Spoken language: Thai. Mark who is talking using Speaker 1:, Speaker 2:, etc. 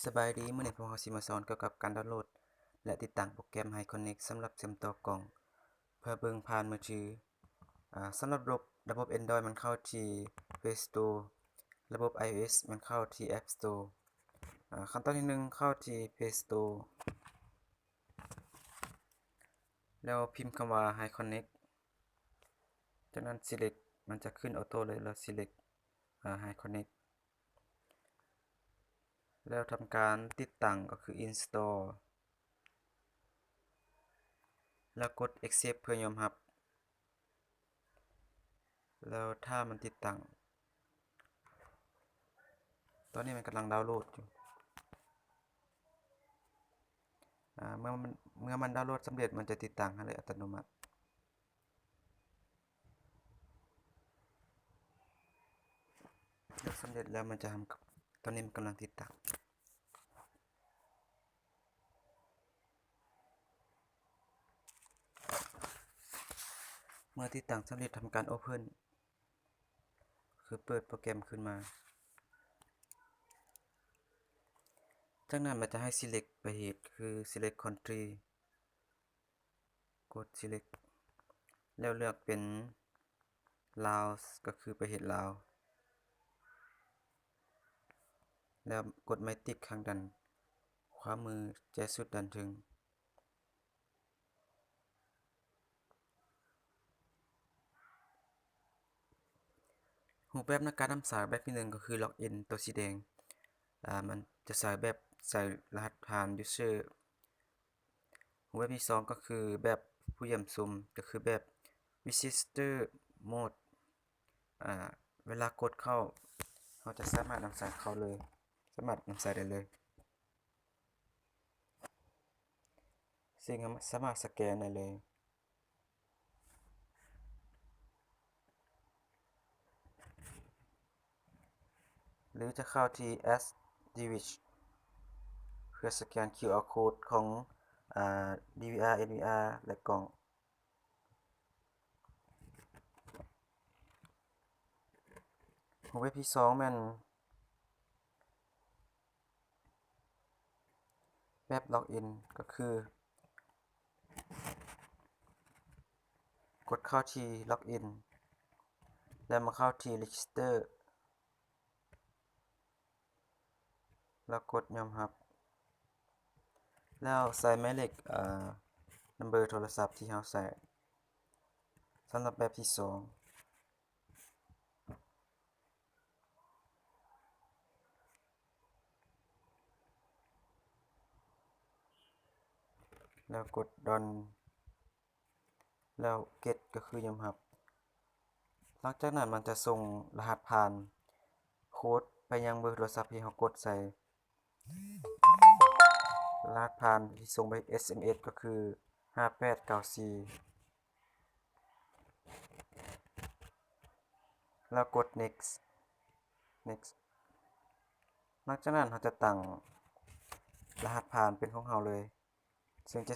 Speaker 1: สบายดีมื้อนี้พวกเราสิมาสอนเกี่ยวกับการดาวน์โหลดและติดตั้งโปรแกรม HyConnect สำหรับเชื่อมต่อกล้องเพื่อเบิ่งผ่านมือถือสำหรับระบบ Android มันเข้าที่ Play Store ระบบ iOS มันเข้าที่ App Store ขั้นตอนที่1เข้าที่ Play Store แล้วพิมพ์คำว่า HyConnect จากนั้น Select มันจะขึ้นออโต้เลยแล้ว Select HyConnect แล้วทำการติดตั้งก็คือ Install แล้วกด Accept เพื่อยอมรับแล้วถ้ามันติดตั้งตอนนี้มันกำลังดาวน์โหลดอยู่เมื่อมันดาวน์โหลดสำเร็จมันจะติดตั้งให้เลยอัตโนมัติเลือกสำเร็จแล้วมันจะทำตอนนี้มันกำลังติดตั้งเมื่อติดตั้งสำเร็จทำการ Open คือเปิดโปรแกรมขึ้นมาจากนั้นมันจะให้ Select ประเทศคือ Select Country กด Select แล้วเลือกเป็นลาวก็คือประเทศลาวแล้วกดไม้ติ๊กข้างด้านขวามือแจสุดด้านถึงรูปแบบในการนำสายแบบที่1ก็คือ Login ตัวสีแดงมันจะสายแบบใส่รหัสผ่าน User รูปแบบที่2ก็คือแบบผู้เยี่ยมชมก็คือแบบ Visitor Mode เวลากดเข้าเราจะสามารถนำสายเข้าเลยสามารถนำสายได้เลยซึ่งสามารถสแกนได้เลยหรือจะเข้าที่ Ask Device เพื่อสแกน QR Code ของDVR NVR และกล่องรูปแบบที่2แม่นแบบล็อกอินก็คือกดเข้าที่ล็อกอินแล้วมาเข้าที่ Register แล้วกดยอมรับแล้วใส่หมายเลขnumber โทรศัพท์ที่เราใส่สำหรับแบบที่2แล้วกด Done แล้ว Get ก็คือยอมรับหลังจากนั้นมันจะส่งรหัสผ่านโค้ดไปยังเบอร์โทรศัพท์ที่เรากดใส่รหัสผ่านที่ส่งไป SMS ก็คือ5894แล้วกด Next หลังจากนั้นเราจะตั้งรหัสผ่านเป็นของเราเลยซึ่งจะ